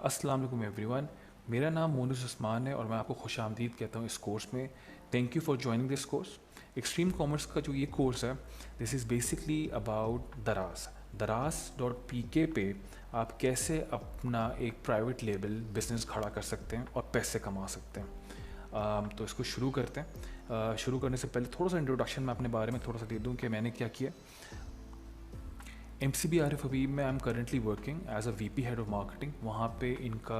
अस्सलाम वालेकुम एवरीवन। मेरा नाम मोनुस उस्मान है और मैं आपको खुशामदीद कहता हूँ इस कोर्स में। Thank you for joining this course. Extreme commerce का जो ये कोर्स है, दिस इज़ बेसिकली अबाउट दराज। दराज.pk पे आप कैसे अपना एक प्राइवेट लेबल बिजनेस खड़ा कर सकते हैं और पैसे कमा सकते हैं। तो इसको शुरू करते हैं। शुरू करने से पहले थोड़ा सा इंट्रोडक्शन मैं अपने बारे में थोड़ा सा दे दूँ कि मैंने क्या किया। MCBRF हबीब में I am currently working as a VP head of marketing. वहाँ पे इनका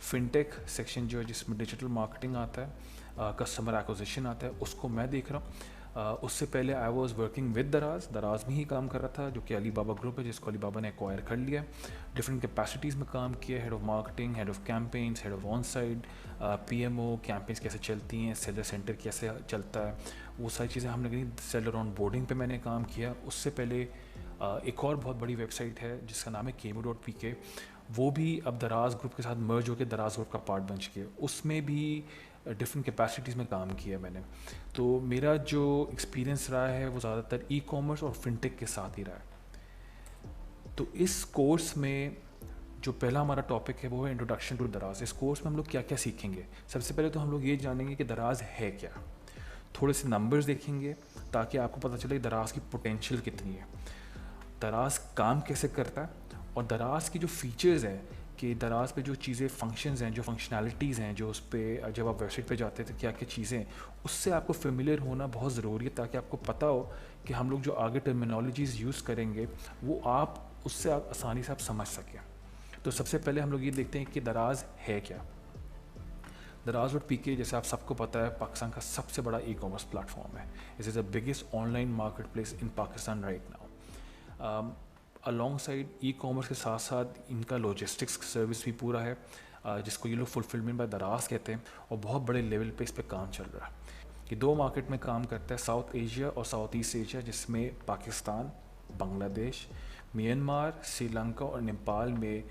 फिनटेक सेक्शन जो है जिसमें डिजिटल मार्केटिंग आता है, कस्टमर एक्विजिशन आता है, उसको मैं देख रहा हूँ। उससे पहले आई वाज वर्किंग विद दराज। दराज में ही काम कर रहा था, जो कि अली बाबा ग्रुप है जिसको अली बाबा ने एक्वायर कर लिया। डिफरेंट कैपेसिटीज़ में काम किया, head of marketing, head of campaigns, head of on side, PMO, campaigns कैसे चलती हैं, सेलर सेंटर कैसे चलता है, वो सारी चीज़ें हमने करी। सेलर ऑन बोर्डिंग पे मैंने काम किया। उससे पहले एक और बहुत बड़ी वेबसाइट है जिसका नाम है Kemo.pk। वो भी अब दराज ग्रुप के साथ मर्ज होकर दराज ग्रुप का पार्ट बन चुकी है। उसमें भी डिफरेंट कैपेसिटीज़ में काम किया मैंने। तो मेरा जो एक्सपीरियंस रहा है वो ज़्यादातर ई-कॉमर्स और फिनटेक के साथ ही रहा है। तो इस कोर्स में जो पहला हमारा टॉपिक है वो है इंट्रोडक्शन टू दराज। इस कोर्स में हम लोग क्या क्या सीखेंगे। सबसे पहले तो हम लोग ये जानेंगे कि दराज है क्या। थोड़े से नंबर्स देखेंगे ताकि आपको पता चले दराज की पोटेंशियल कितनी है, दराज काम कैसे करता है, और दराज की जो फीचर्स हैं कि दराज पे जो चीज़ें फंक्शंस हैं, जो फंक्शनैलिटीज़ हैं, जो उस पर जब आप वेबसाइट पे जाते हैं तो क्या क्या चीज़ें हैं, उससे आपको फेमिलियर होना बहुत ज़रूरी है ताकि आपको पता हो कि हम लोग जो आगे टर्मिनोलॉजीज़ यूज़ करेंगे वो आप उससे आप आसानी से आप समझ सकें। तो सबसे पहले हम लोग ये देखते हैं कि दराज है क्या। दराज.pk जैसे आप सबको पता है पाकिस्तान का सबसे बड़ा ई-कॉमर्स प्लेटफॉर्म है। It is the biggest online market place in Pakistan right now. Along side e commerce के साथ साथ इनका लॉजिस्टिक्स सर्विस भी पूरा है, जिसको ये लोग फुलफिलमेंट बाय दराज कहते हैं, और बहुत बड़े लेवल पे इस पर काम चल रहा है। ये दो मार्केट में काम करता है, साउथ एशिया और साउथ ईस्ट एशिया, जिसमें पाकिस्तान, बांग्लादेश, म्यांमार, श्रीलंका और नेपाल में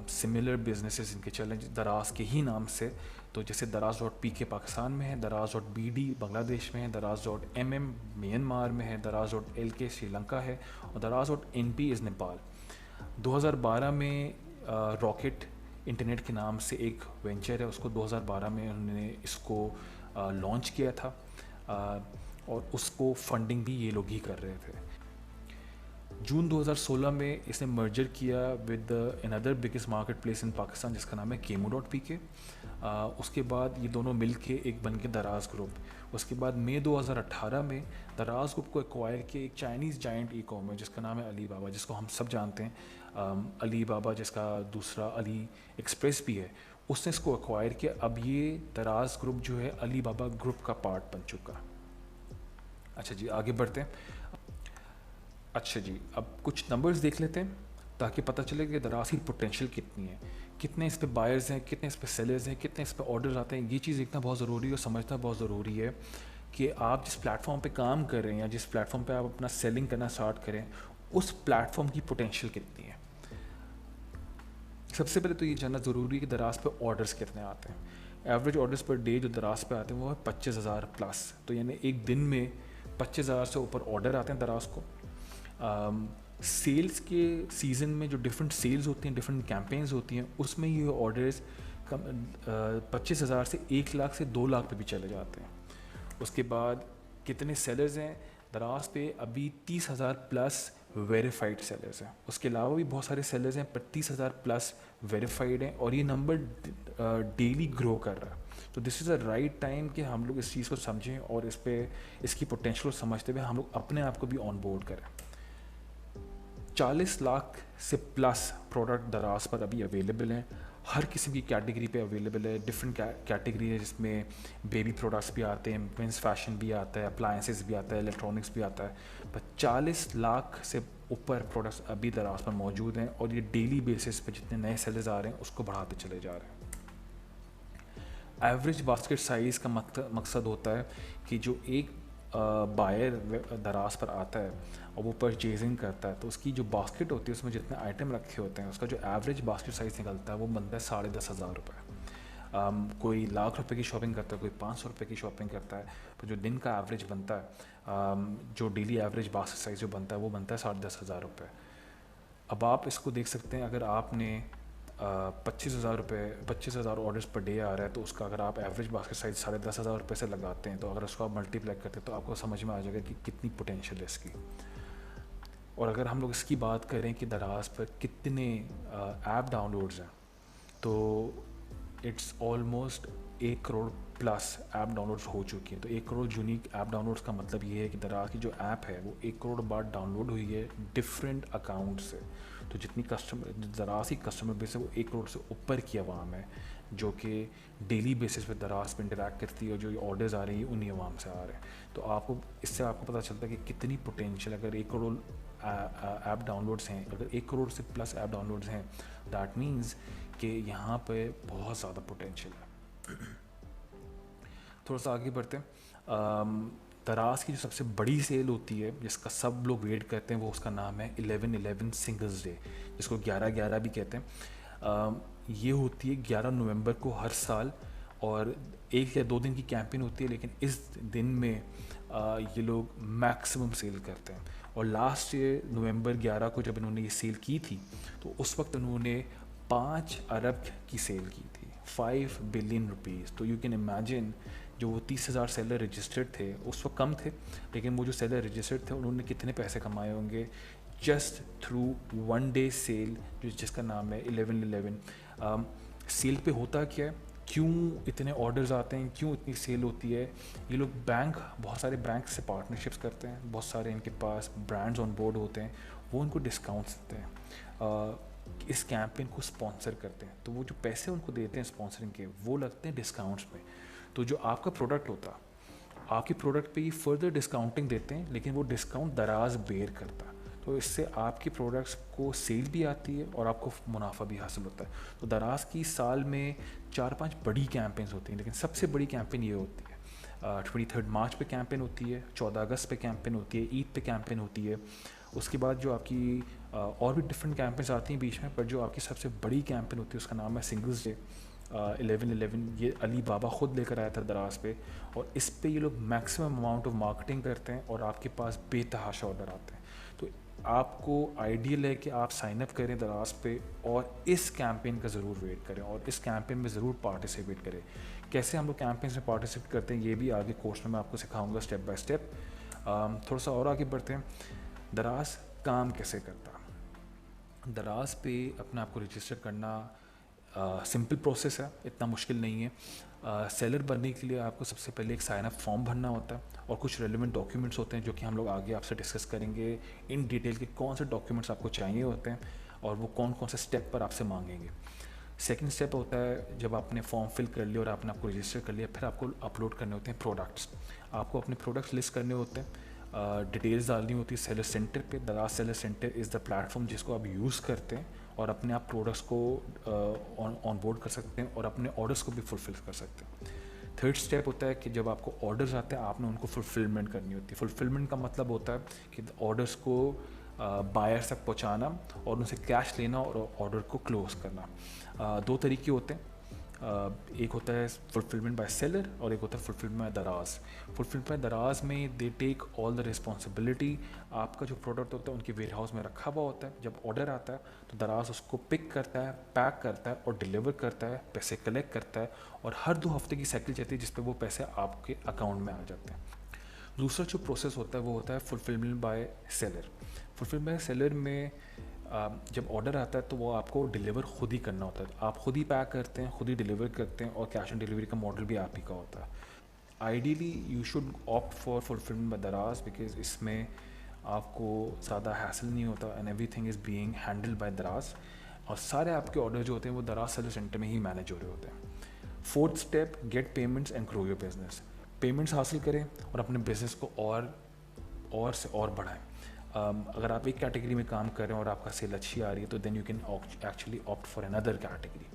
सिमिलर बिजनेसेस इनके चल रहे हैं दराज के ही नाम से। तो जैसे दराज.pk पाकिस्तान में है, दराज.bd बांग्लादेश में है, दराज.mm म्यांमार में है, दराज.lk श्रीलंका है, और दराज.np इज़ नेपाल। 2012 में रॉकेट इंटरनेट के नाम से एक वेंचर है, उसको 2012 में उन्होंने इसको लॉन्च किया था, और उसको फंडिंग भी ये लोग ही कर रहे थे। जून 2016 में इसने मर्जर किया with another biggest market place in Pakistan जिसका नाम है Kemo.pk। उसके बाद ये दोनों मिल के एक बन के दराज ग्रुप। उसके बाद मई 2018 में दराज ग्रुप को एक्वायर किया एक चाइनीज़ जाइंट ई कॉमर्स जिसका नाम है अली बाबा, जिसको हम सब जानते हैं। अली बाबा जिसका दूसरा अली एक्सप्रेस भी है, उसने इसको एक्वायर किया। अब ये दराज ग्रुप जो है अली बाबा ग्रुप का पार्ट बन चुका। अच्छा जी, आगे बढ़ते हैं। अच्छा जी, अब कुछ नंबर्स देख लेते हैं ताकि पता चले कि दराज की पोटेंशियल कितनी है, कितने इस पे बायर्स हैं, कितने इस पे सेलर्स हैं, कितने इस पे ऑर्डर्स आते हैं। ये चीज़ देखना बहुत ज़रूरी है और समझना बहुत ज़रूरी है कि आप जिस प्लेटफॉर्म पे काम कर रहे हैं या जिस प्लेटफॉर्म पे आप अपना सेलिंग करना स्टार्ट करें, उस प्लेटफॉर्म की पोटेंशियल कितनी है। सबसे पहले तो ये जानना ज़रूरी है कि दराज पे ऑर्डर्स कितने आते हैं। एवरेज ऑर्डर्स पर डे जो दराज पे आते हैं वो है 25,000 प्लस। तो यानी एक दिन में 25,000 से ऊपर ऑर्डर आते हैं दराज को। सेल्स के सीज़न में जो डिफरेंट सेल्स होती हैं, डिफरेंट कैंपेन्स होती हैं, उसमें ये ऑर्डर्स कम 25,000 से 1 लाख से 2 लाख पे भी चले जाते हैं। उसके बाद कितने सेलर्स हैं दराज पे, अभी 30,000 प्लस वेरीफाइड सेलर्स हैं। उसके अलावा भी बहुत सारे सेलर्स हैं पर 30,000 प्लस वेरीफाइड हैं, और ये नंबर डेली ग्रो कर रहा है। तो this is a right time कि हम लोग इस चीज़ को समझें और इस पर इसकी पोटेंशियल को समझते हुए हम लोग अपने आप को भी ऑन बोर्ड करें। 40 लाख से प्लस प्रोडक्ट दराज पर अभी अवेलेबल हैं, हर किस्म की कैटेगरी पे अवेलेबल है। डिफरेंट कैटेगरी है जिसमें बेबी प्रोडक्ट्स भी आते हैं, मेंस फैशन भी आता है, अप्लायंसेस भी आता है, इलेक्ट्रॉनिक्स भी आता है। पर 40 लाख से ऊपर प्रोडक्ट्स अभी दराज पर मौजूद हैं, और ये डेली बेसिस पे जितने नए सेलर्स आ रहे हैं उसको बढ़ाते चले जा रहे हैं। एवरेज बास्केट साइज़ का मकसद होता है कि जो एक बायर दराज पर आता है और वो परचेजिंग करता है, तो उसकी जो बास्केट होती है उसमें जितने आइटम रखे होते हैं उसका जो एवरेज बास्केट साइज़ निकलता है वो बनता है 10,500 रुपये। कोई लाख रुपए की शॉपिंग करता है, कोई 500 रुपये की शॉपिंग करता है, तो जो दिन का एवरेज बनता है, जो डेली एवरेज बास्केट साइज़ जो बनता है वो बनता है 10,500 रुपये। अब आप इसको देख सकते हैं, अगर आपने ₹25,000 ऑर्डर्स पर डे आ रहा है, तो उसका अगर आप एवरेज बास्केट साइज ₹10,500 से लगाते हैं, तो अगर उसको आप मल्टीप्लाई करते हैं तो आपको समझ में आ जाएगा कि कितनी पोटेंशियल है इसकी। और अगर हम लोग इसकी बात करें कि दराज पर कितने ऐप डाउनलोड्स हैं, तो it's almost 1 crore plus app downloads हो चुकी हैं। तो 1 करोड़ यूनिक ऐप डाउनलोड्स का मतलब ये है कि दराज की जो ऐप है वो 1 करोड़ बार डाउनलोड हुई है डिफरेंट अकाउंट से। तो जितनी कस्टमर दराज की कस्टमर बेस है वो 1 करोड़ से ऊपर की आवाम है, जो कि डेली बेसिस पे दराज पे इंटरेक्ट करती है, और जो ऑर्डर्स आ रही है उन्हीं आवाम से आ रहे हैं। तो आपको इससे आपको पता चलता है कि कितनी पोटेंशियल, अगर 1 करोड़ ऐप डाउनलोड्स हैं, अगर 1 करोड़ से प्लस ऐप डाउनलोड्स हैं, दैट मीन्स कि यहाँ पे बहुत ज़्यादा पोटेंशियल है। थोड़ा सा आगे बढ़ते हैं। दराज की जो सबसे बड़ी सेल होती है, जिसका सब लोग वेट करते हैं, वो उसका नाम है 11/11 सिंगल्स डे, जिसको 11/11 भी कहते हैं। ये होती है 11 नवंबर को हर साल, और 1 या 2 दिन की कैंपेन होती है, लेकिन इस दिन में ये लोग मैक्सिमम सेल करते हैं। और लास्ट ईयर नवंबर 11 को जब इन्होंने ये सेल की थी, तो उस वक्त उन्होंने 5 अरब की सेल की थी, 5 बिलियन रुपीज़। तो यू कैन इमेजिन, जो वो 30,000 सेलर रजिस्टर्ड थे, उस वक्त कम थे, लेकिन वो जो सेलर रजिस्टर्ड थे उन्होंने कितने पैसे कमाए होंगे जस्ट थ्रू 1 डे सेल, जिसका नाम है 11/11। सेल पे होता क्या है, क्यों इतने ऑर्डर्स आते हैं, क्यों इतनी सेल होती है? ये लोग बहुत सारे बैंक से पार्टनरशिप्स करते हैं, बहुत सारे इनके पास ब्रांड्स ऑन बोर्ड होते हैं, वो उनको डिस्काउंट्स देते हैं, इस कैंपेन को स्पॉन्सर करते हैं। तो वो जो पैसे उनको देते हैं स्पॉन्सरिंग के, वो लगते हैं डिस्काउंट्स में। तो जो आपका प्रोडक्ट होता है, आपके प्रोडक्ट पे ये फर्दर डिस्काउंटिंग देते हैं, लेकिन वो डिस्काउंट दराज बेयर करता है। तो इससे आपकी प्रोडक्ट्स को सेल भी आती है और आपको मुनाफा भी हासिल होता है। तो दराज की साल में 4-5 बड़ी कैंपेन्स होती हैं, लेकिन सबसे बड़ी कैंपेन ये होती है 23 मार्च पे कैंपेन होती है, 14 अगस्त पे कैंपेन होती है, ईद पे कैंपेन होती है। उसके बाद जो आपकी और भी डिफरेंट कैंपेन्स आती हैं बीच में, पर जो आपकी सबसे बड़ी कैंपेन होती है उसका नाम है सिंगल्स डे 11/11। ये अली बाबा ख़ुद लेकर आया था दराज पे, और इस पे ये लोग मैक्सिमम अमाउंट ऑफ मार्केटिंग करते हैं और आपके पास बेतहाशा ऑर्डर आते हैं। तो आपको आइडियल है कि आप साइन अप करें दराज पे, और इस कैंपेन का ज़रूर वेट करें, और इस कैंपेन में ज़रूर पार्टिसिपेट करें। कैसे हम लोग कैंपेन्स में पार्टिसिपेट करते हैं, ये भी आगे कोर्स में मैं आपको सिखाऊंगा स्टेप बाय स्टेप। थोड़ा सा और आगे बढ़ते हैं, दराज काम कैसे करता है। दराज पे अपने आप को रजिस्टर करना सिंपल प्रोसेस है, इतना मुश्किल नहीं है। सेलर बनने के लिए आपको सबसे पहले एक साइन अप फॉर्म भरना होता है, और कुछ रेलिवेंट डॉक्यूमेंट्स होते हैं, जो कि हम लोग आगे आपसे डिस्कस करेंगे इन डिटेल के कौन से डॉक्यूमेंट्स आपको चाहिए होते हैं, और वो कौन कौन से स्टेप पर आपसे मांगेंगे। सेकंड स्टेप होता है, जब आपने फॉर्म फिल कर लिया और आपने आपको रजिस्टर कर लिया, फिर आपको अपलोड करने होते हैं प्रोडक्ट्स। आपको अपने प्रोडक्ट्स लिस्ट करने होते हैं, डिटेल्स डालनी होती है सेलर सेंटर पे। दराज seller centre is the platform जिसको आप यूज़ करते हैं, और अपने आप प्रोडक्ट्स को ऑन बोर्ड कर सकते हैं, और अपने ऑर्डर्स को भी फुलफ़िल कर सकते हैं। थर्ड स्टेप होता है कि जब आपको ऑर्डर्स आते हैं, आपने उनको फुलफिलमेंट करनी होती है। फुलफिलमेंट का मतलब होता है कि ऑर्डर्स को बायर्स तक पहुंचाना, और उनसे कैश लेना, और ऑर्डर को क्लोज करना। 2 तरीके होते हैं, एक होता है फुलफिलमेंट बाय सेलर, और एक होता है fulfilment by Daraz. Fulfilment by Daraz में they take all the responsibility. आपका जो प्रोडक्ट होता है उनके वेयर हाउस में रखा हुआ होता है, जब ऑर्डर आता है तो दराज उसको पिक करता है, पैक करता है और डिलीवर करता है, पैसे कलेक्ट करता है, और हर 2 हफ्ते की साइकिल चलती है, जिस पे वो पैसे आपके अकाउंट में आ जाते हैं। दूसरा जो प्रोसेस होता है वो होता है fulfilment bye seller. Fulfilment bye seller में जब ऑर्डर आता है तो वो आपको डिलीवर खुद ही करना होता है। आप खुद ही पैक करते हैं, खुद ही डिलीवर करते हैं, और कैश ऑन डिलीवरी का मॉडल भी आप ही का होता है। Ideally you should opt for fulfilment by दराज, बिकॉज इसमें आपको ज़्यादा हैसल नहीं होता, and everything is being handled by दराज, और सारे आपके ऑर्डर जो होते हैं वो दराज सेलर सेंटर में ही मैनेज हो रहे होते हैं। Fourth step, get payments and grow your business. Payments हासिल करें और अपने बिजनेस को और से और बढ़ाएं। अगर आप एक कैटेगरी में काम कर रहे हैं और आपका सेल अच्छी आ रही है, तो then you can actually opt for another category.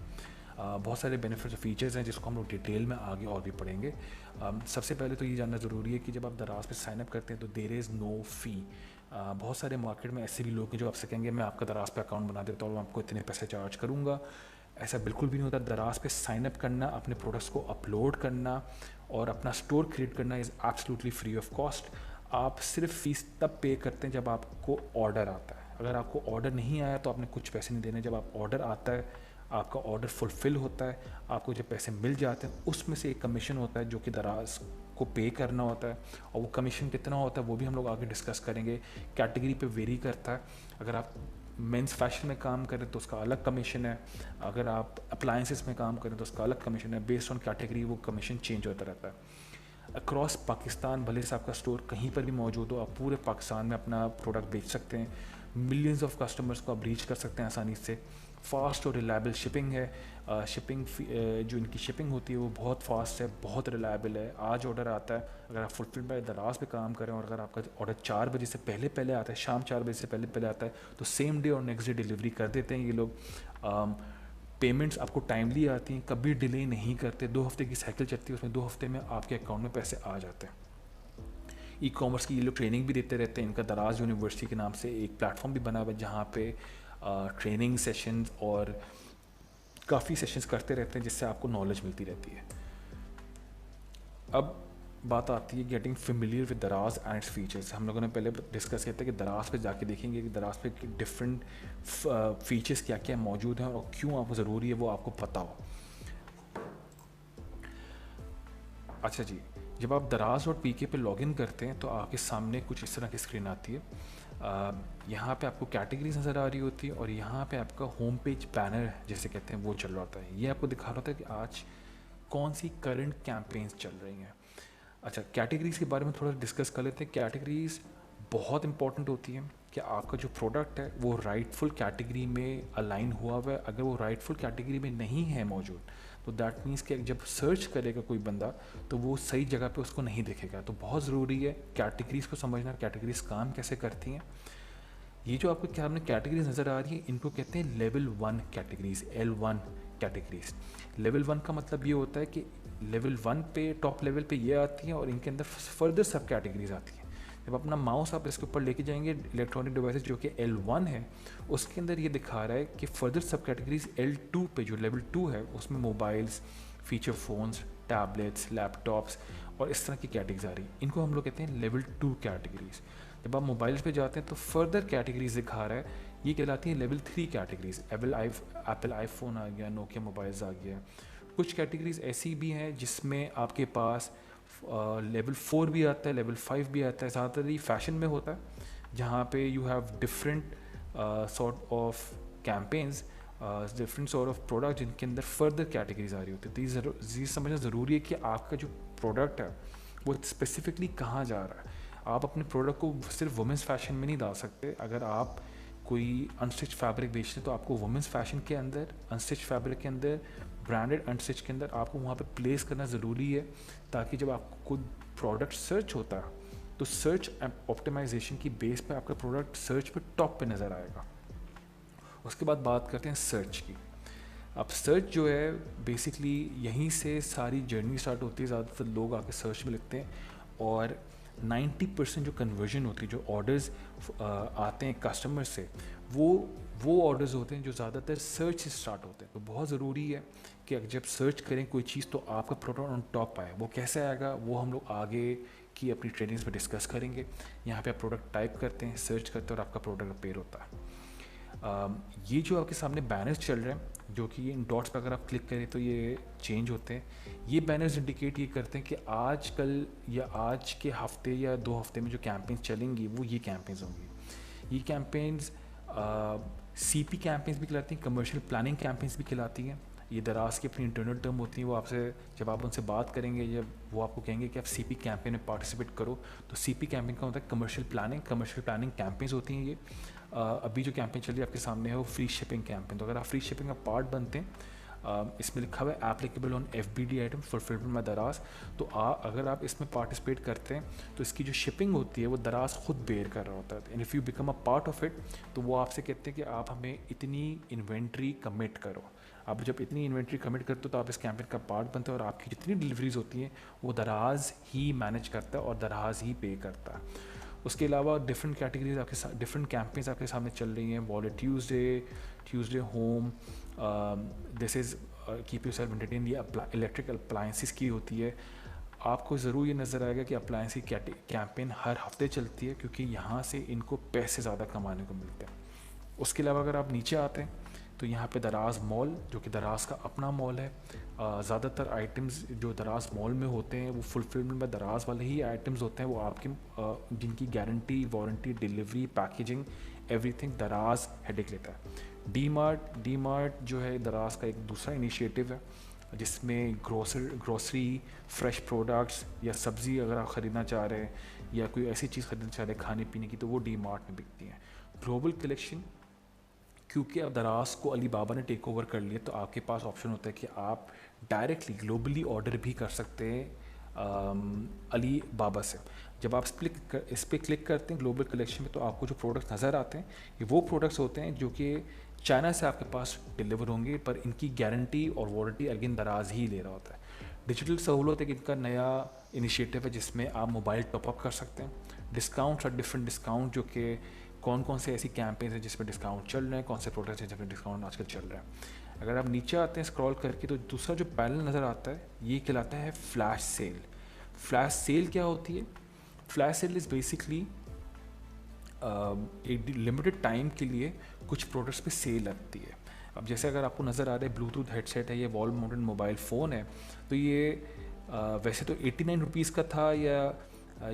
बहुत सारे बेनिफिट्स और फीचर्स हैं जिसको हम लोग डिटेल में आगे और भी पढ़ेंगे। सबसे पहले तो ये जानना ज़रूरी है कि जब आप दराज पे साइनअप करते हैं तो देयर इज़ नो फ़ी। बहुत सारे मार्केट में ऐसे भी लोग हैं जो आपसे कहेंगे मैं आपका दराज पे अकाउंट बना देता हूँ और आपको इतने पैसे चार्ज करूँगा। ऐसा बिल्कुल भी नहीं होता। दराज पे साइनअप करना, अपने प्रोडक्ट्स को अपलोड करना और अपना स्टोर क्रिएट करना is absolutely free of cost. आप सिर्फ फ़ीस तब पे करते हैं जब आपको ऑर्डर आता है। अगर आपको ऑर्डर नहीं आया तो आपने कुछ पैसे नहीं देने। जब आप ऑर्डर आता है आपका ऑर्डर फुलफ़िल होता है, आपको जब पैसे मिल जाते हैं उसमें से एक कमीशन होता है जो कि दराज को पे करना होता है, और वो कमीशन कितना होता है वो भी हम लोग आगे डिस्कस करेंगे। कैटेगरी पे वेरी करता है, अगर आप मेंस फैशन में काम करें तो उसका अलग कमीशन है, अगर आप अप्लायंसेस में काम करें तो उसका अलग कमीशन है, बेस्ड ऑन कैटेगरी वो कमीशन चेंज होता रहता है। अक्रॉस पाकिस्तान भले से आपका स्टोर कहीं पर भी मौजूद हो, आप पूरे पाकिस्तान में अपना प्रोडक्ट बेच सकते हैं, मिलियंस ऑफ कस्टमर्स को आप रीच कर सकते हैं आसानी से। फास्ट और रिलायबल शिपिंग है, जो इनकी शिपिंग होती है वो बहुत फास्ट है, बहुत रिलायबल है। आज ऑर्डर आता है, अगर आप फुलफिल बाय दराज पे काम करें और अगर आपका ऑर्डर 4 बजे से पहले पहले आता है, शाम 4 बजे से पहले पहले आता है, तो सेम डे और नेक्स्ट डे डिलीवरी कर देते हैं ये लोग। पेमेंट्स आपको टाइमली आती हैं, कभी डिले नहीं करते। 2 हफ्ते की साइकिल चलती है, उसमें 2 हफ्ते में आपके अकाउंट में पैसे आ जाते हैं। ई कॉमर्स की ये लोग ट्रेनिंग भी देते रहते हैं, इनका दराज यूनिवर्सिटी के नाम से एक प्लेटफॉर्म भी बना हुआ है जहाँ पे ट्रेनिंग सेशंस और काफ़ी सेशंस करते रहते हैं जिससे आपको नॉलेज मिलती रहती है। अब बात आती है गेटिंग फेमिलियर विद दराज एंड इट्स फीचर्स। हम लोगों ने पहले डिस्कस किया था कि दराज पे जाके देखेंगे कि दराज पे डिफरेंट फीचर्स क्या क्या मौजूद हैं और क्यों आपको ज़रूरी है वो आपको पता हो। अच्छा जी, जब आप दराज और पीके पे लॉगिन करते हैं तो आपके सामने कुछ इस तरह की स्क्रीन आती है। यहाँ पे आपको कैटेगरीज नज़र आ रही होती है और यहाँ पे आपका होम पेज बैनर जैसे कहते हैं वो चल रहा होता है। ये आपको दिखा रहा होता है कि आज कौन सी करंट कैंपेन्स चल रही हैं। अच्छा, कैटेगरीज़ के बारे में थोड़ा डिस्कस कर लेते हैं। कैटेगरीज़ बहुत इंपॉर्टेंट होती हैं कि आपका जो प्रोडक्ट है वो राइटफुल कैटेगरी में अलाइन हुआ हुआ है। अगर वो राइटफुल कैटेगरी में नहीं है मौजूद तो दैट मीन्स कि जब सर्च करेगा कोई बंदा तो वो सही जगह पे उसको नहीं दिखेगा। तो बहुत ज़रूरी है कैटेगरीज़ को समझना, कैटेगरीज़ काम कैसे करती हैं। ये जो आपको क्या आपने कैटेगरीज नज़र आ रही है इनको कहते हैं level 1 categories, L1 categories. Level 1 का मतलब ये होता है कि लेवल 1 पे टॉप लेवल पे ये आती हैं और इनके अंदर फर्दर सब कैटेगरीज आती हैं। जब अपना माउस आप इसके ऊपर लेके जाएंगे इलेक्ट्रॉनिक डिवाइसेस जो कि L1 है उसके अंदर ये दिखा रहा है कि फर्दर सब कैटेगरीज L2 पे जो लेवल 2 है उसमें mobiles, feature phones, tablets, laptops और इस तरह की कैटेगरीज आ रही हैं। इनको हम लोग कहते हैं लेवल 2 कैटेगरीज। जब आप मोबाइल्स पे जाते हैं तो फर्दर कैटेगरीज दिखा रहा है, ये कहलाती है लेवल 3 कैटेगरीज। एप्पल आईफोन आ गया, नोकिया मोबाइल्स आ गया। कुछ कैटेगरीज ऐसी भी हैं जिसमें आपके पास लेवल 4 भी आता है, लेवल 5 भी आता है। ज़्यादातर ये फैशन में होता है जहाँ पे you have different sort of campaigns, different sort of product जिनके अंदर फर्दर कैटेगरीज आ रही होती है। तो ये समझना ज़रूरी है कि आपका जो प्रोडक्ट है वो स्पेसिफिकली कहाँ जा रहा है। आप अपने प्रोडक्ट को सिर्फ वुमेंस फैशन में नहीं डाल सकते। अगर आप कोई अनस्टिच फैब्रिक बेचते हैं तो आपको वुमेंस फैशन के अंदर, अनस्टिच फैब्रिक के अंदर, ब्रांडेड अनस्टिच के अंदर आपको वहाँ पे प्लेस करना ज़रूरी है, ताकि जब आपको खुद प्रोडक्ट सर्च होता है तो सर्च ऑप्टिमाइजेशन की बेस पे आपका प्रोडक्ट सर्च पे टॉप पे नज़र आएगा। उसके बाद बात करते हैं सर्च की। अब सर्च जो है बेसिकली यहीं से सारी जर्नी स्टार्ट होती है। ज़्यादातर लोग आके सर्च में लिखते हैं और 90% जो कन्वर्जन होती है, जो ऑर्डर्स आते हैं कस्टमर से, वो ऑर्डर्स होते हैं जो ज़्यादातर सर्च से स्टार्ट होते हैं। तो बहुत ज़रूरी है कि जब सर्च करें कोई चीज़ तो आपका प्रोडक्ट ऑन टॉप आए। वो कैसे आएगा वो हम लोग आगे की अपनी ट्रेनिंग्स में डिस्कस करेंगे। यहाँ पे आप प्रोडक्ट टाइप करते हैं, सर्च करते हैं और आपका प्रोडक्ट अपेयर होता है। ये जो आपके सामने बैनर्स चल रहे हैं जो कि इन डॉट्स पर अगर आप क्लिक करें तो ये चेंज होते हैं। ये बैनर्स इंडिकेट ये करते हैं कि आज कल या आज के हफ्ते या 2 हफ्ते में जो कैंपेन्स चलेंगी वो ये कैंपेन्स होंगी। ये कैंपेन्स CP कैंपेन्स भी कहलाती हैं, कमर्शियल प्लानिंग कैंपेन्स भी कहलाती हैं। ये दराज की अपनी इंटरनल टर्म होती हैं। वो आपसे जब आप उनसे बात करेंगे जब वो आपको कहेंगे कि आप CP कैंपेन में पार्टिसिपेट करो, तो CP कैंपेन का होता है कमर्शियल प्लानिंग कैंपेन्स होती हैं ये। अभी जो कैंपेन चल रही है आपके सामने है वो फ्री शिपिंग कैंपेन। तो अगर आप फ्री शिपिंग का पार्ट बनते हैं, इसमें लिखा हुआ है applicable on FBD item fulfilment by दराज। तो अगर आप इसमें पार्टिसिपेट करते हैं तो इसकी जो शिपिंग होती है वो दराज खुद बेयर कर रहा होता है। And if you become a part of it तो वो आपसे कहते हैं कि आप हमें इतनी इन्वेंट्री कमिट करो। आप जब इतनी इन्वेंट्री कमिट करते हो तो आप इस कैंपेन का पार्ट बनते हो और आपकी जितनी डिलीवरीज होती हैं वो दराज ही मैनेज करता है और दराज ही पे करता है। उसके अलावा डिफरेंट कैटेगरीज आपके साथ, डिफरेंट कैंपेन्स आपके सामने चल रही हैं। Wallet Tuesday home, this is keep your self entertain. ये इलेक्ट्रिक अप्लायंसेस की होती है। आपको ज़रूर ये नज़र आएगा कि अप्लायंस की कैंपेन हर हफ्ते चलती है क्योंकि यहाँ से इनको पैसे ज़्यादा कमाने को मिलते हैं। उसके अलावा अगर आप नीचे आते हैं तो यहाँ पे दराज मॉल, जो कि दराज का अपना मॉल है, ज़्यादातर आइटम्स जो दराज मॉल में होते हैं वो फुलफिलमेंट में दराज वाले ही आइटम्स होते हैं, वो आपके जिनकी guarantee, warranty, delivery, packaging, everything दराज हेडेक लेता है। डी मार्ट जो है दराज का एक दूसरा इनिशिएटिव है, जिसमें ग्रोसरी, फ्रेश प्रोडक्ट्स या सब्ज़ी अगर आप ख़रीदना चाह रहे हैं या कोई ऐसी चीज़ ख़रीदना चाह रहे हैं खाने पीने की, तो वो डी मार्ट में बिकती हैं। ग्लोबल कलेक्शन, क्योंकि अब दराज को अली बाबा ने टेक ओवर कर लिया, तो आपके पास ऑप्शन होता है कि आप डायरेक्टली ग्लोबली ऑर्डर भी कर सकते हैं अली बाबा से। जब आप इस पर क्लिक करते हैं ग्लोबल कलेक्शन में, तो आपको जो प्रोडक्ट्स नज़र आते हैं ये वो प्रोडक्ट्स होते हैं जो कि चाइना से आपके पास डिलीवर होंगे, पर इनकी गारंटी और वारंटी अगेन दराज ही ले रहा होता है। डिजिटल सहूलत एक इनका नया इनिशिएटिव है, जिसमें आप मोबाइल टॉपअप कर सकते हैं। डिस्काउंट्स और डिफरेंट डिस्काउंट, जो कि कौन कौन से ऐसी कैंपेन हैं जिसमें डिस्काउंट चल रहे हैं, कौन से प्रोडक्ट्स हैं जिसमें डिस्काउंट आजकल चल रहा है। अगर आप नीचे आते हैं स्क्रॉल करके, तो दूसरा जो पैनल नज़र आता है ये कहलाता है फ्लैश सेल। फ्लैश सेल क्या होती है? फ्लैश सेल इज़ बेसिकली एक लिमिटेड टाइम के लिए कुछ प्रोडक्ट्स पे सेल लगती है। अब जैसे अगर आपको नज़र आ रहा है ब्लूटूथ हेडसेट है, ये वॉल माउंटेड मोबाइल फ़ोन है, तो ये वैसे तो 89 रुपीज़ का था, या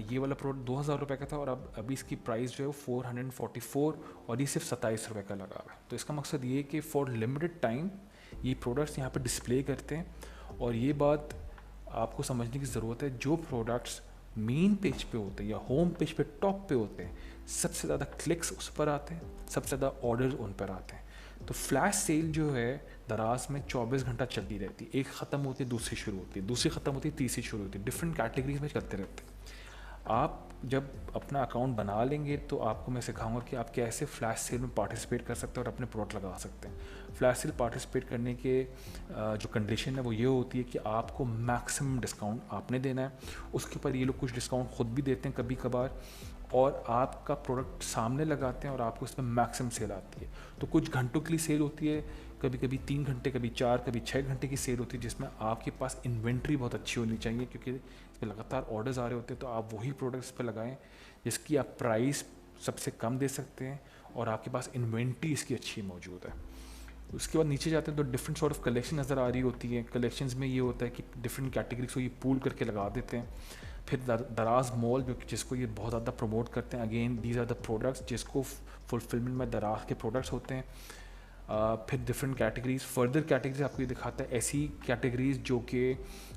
ये वाला प्रोडक्ट 2000 रुपये का था, और अब अभी इसकी प्राइस जो है वो 444 और ये सिर्फ 27 रुपये का लगा हुआ है। तो इसका मकसद ये है कि फॉर लिमिटेड टाइम ये प्रोडक्ट्स यहाँ पे डिस्प्ले करते हैं। और ये बात आपको समझने की ज़रूरत है, जो प्रोडक्ट्स मेन पेज पे होते हैं या होम पेज पे टॉप पे होते हैं, सबसे ज़्यादा क्लिक्स उस पर आते हैं, सबसे ज़्यादा ऑर्डर्स उन पर आते हैं। तो फ्लैश सेल जो है दराज में 24 घंटा चलती रहती है, एक ख़त्म होती है दूसरी शुरू होती है, दूसरी ख़त्म होती है तीसरी शुरू होती है, डिफरेंट कैटेगरीज में चलते रहते हैं। आप जब अपना अकाउंट बना लेंगे तो आपको मैं सिखाऊंगा कि आप कैसे फ्लैश सेल में पार्टिसिपेट कर सकते हैं और अपने प्रोडक्ट लगा सकते हैं। फ्लैश सेल पार्टिसिपेट करने के जो कंडीशन है वो ये होती है कि आपको मैक्सिमम डिस्काउंट आपने देना है, उसके ऊपर ये लोग कुछ डिस्काउंट ख़ुद भी देते हैं कभी कभार, और आपका प्रोडक्ट सामने लगाते हैं और आपको इसमें मैक्सिमम सेल आती है। तो कुछ घंटों के लिए सेल होती है, कभी कभी 3 घंटे, कभी 4, कभी 6 घंटे की सेल होती है, जिसमें आपके पास इन्वेंट्री बहुत अच्छी होनी चाहिए, क्योंकि इस पर लगातार ऑर्डर्स आ रहे होते हैं। तो आप वही प्रोडक्ट्स पे लगाएं जिसकी आप प्राइस सबसे कम दे सकते हैं और आपके पास इन्वेंट्री इसकी अच्छी मौजूद है। उसके बाद नीचे जाते हैं तो डिफरेंट सॉर्ट ऑफ कलेक्शन नज़र आ रही होती है। कलेक्शंस में ये होता है कि डिफरेंट कैटेगरीज को ये पूल करके लगा देते हैं। फिर दराज मॉल, जो जिसको ये बहुत ज़्यादा प्रमोट करते हैं, again these are the products जिसको फुलफिलमेंट में दराज के प्रोडक्ट्स होते हैं। फिर डिफरेंट कैटेगरीज, फर्दर कैटेगरीज आपको ये दिखाता है, ऐसी कैटेगरीज जो कि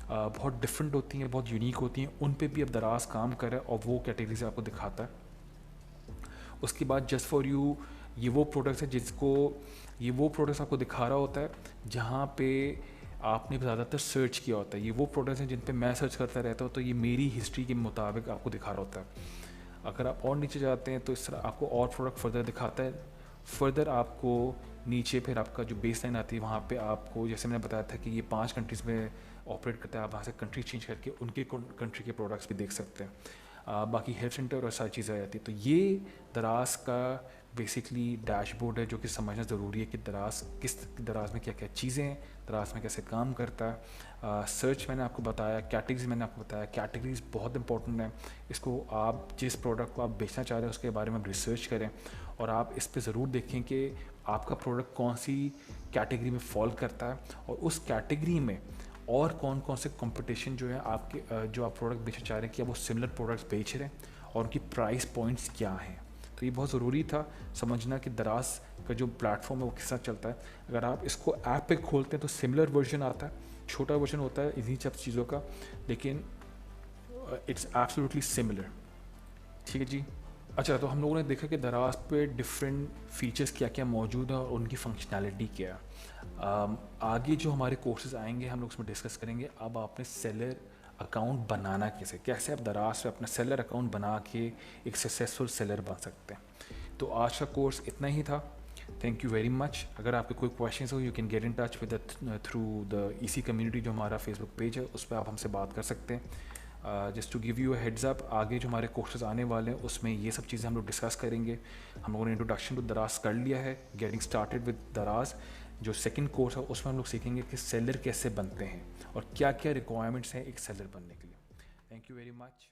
बहुत डिफरेंट होती हैं, बहुत यूनिक होती हैं, उन पे भी अब दराज काम कर रहा है और वो कैटेगरीज आपको दिखाता है। उसके बाद जस्ट फॉर यू, ये वो प्रोडक्ट्स हैं जिसको ये वो प्रोडक्ट्स आपको दिखा रहा होता है जहाँ पे आपने ज़्यादातर सर्च किया होता है। ये वो प्रोडक्ट्स हैं जिन पे मैं सर्च करता रहता हूँ, तो ये मेरी हिस्ट्री के मुताबिक आपको दिखा रहा होता है। अगर आप और नीचे जाते हैं तो इस तरह आपको और प्रोडक्ट फर्दर दिखाता है। फर्दर आपको नीचे फिर आपका जो बेस लाइन आती है, वहाँ पे आपको जैसे मैंने बताया था कि ये 5 कंट्रीज़ में ऑपरेट करता है, आप वहाँ से कंट्री चेंज करके उनके कंट्री के प्रोडक्ट्स भी देख सकते हैं। बाकी हेल्प सेंटर और सारी चीज़ें आ जाती है। तो ये दराज का बेसिकली डैशबोर्ड है, जो कि समझना ज़रूरी है कि दराज में क्या क्या चीज़ें हैं, दराज में कैसे काम करता है। सर्च मैंने आपको बताया, कैटेगरीज मैंने आपको बताया, कैटेगरीज बहुत इंपॉर्टेंट है। इसको आप जिस प्रोडक्ट को आप बेचना चाह रहे हैं उसके बारे में रिसर्च करें और आप इस पे ज़रूर देखें कि आपका प्रोडक्ट कौन सी कैटेगरी में फॉल करता है और उस कैटेगरी में और कौन कौन से कंपटीशन जो है आपके जो आप प्रोडक्ट बेचना चाह रहे हैं, कि आप वो सिमिलर प्रोडक्ट्स बेच रहे हैं और उनकी प्राइस पॉइंट्स क्या हैं। तो ये बहुत ज़रूरी था समझना कि दराज का जो प्लेटफॉर्म है वो किस तरह चलता है। अगर आप इसको ऐप पे खोलते हैं तो सिमिलर वर्जन आता है, छोटा वर्जन होता है इन्हीं सब चीज़ों का, लेकिन इट्स एब्सोल्युटली सिमिलर। ठीक है जी। अच्छा, तो हम लोगों ने देखा कि दराज पे डिफरेंट फीचर्स क्या क्या मौजूद है और उनकी फंक्शनैलिटी क्या है। आगे जो हमारे कोर्सेज आएंगे हम लोग उसमें डिस्कस करेंगे अब आपने सेलर अकाउंट बनाना कैसे आप दराज पे अपना सेलर अकाउंट बना के एक सक्सेसफुल सेलर बन सकते हैं। तो आज का कोर्स इतना ही था। Thank you very much. अगर आपके कोई क्वेश्चंस हो you can get in touch with through the EC community, जो हमारा फेसबुक पेज है, उस पर आप हमसे बात कर सकते हैं। Just to give you a heads up, आगे जो हमारे कोर्सेज आने वाले हैं उसमें ये सब चीज़ें हम लोग डिस्कस करेंगे। हम लोगों ने इंट्रोडक्शन टू दराज कर लिया है, गेटिंग स्टार्टेड विद दराज। जो सेकंड कोर्स है उसमें हम लोग सीखेंगे कि सेलर कैसे बनते हैं और क्या क्या रिक्वायरमेंट्स हैं एक सेलर बनने के लिए। Thank you very much.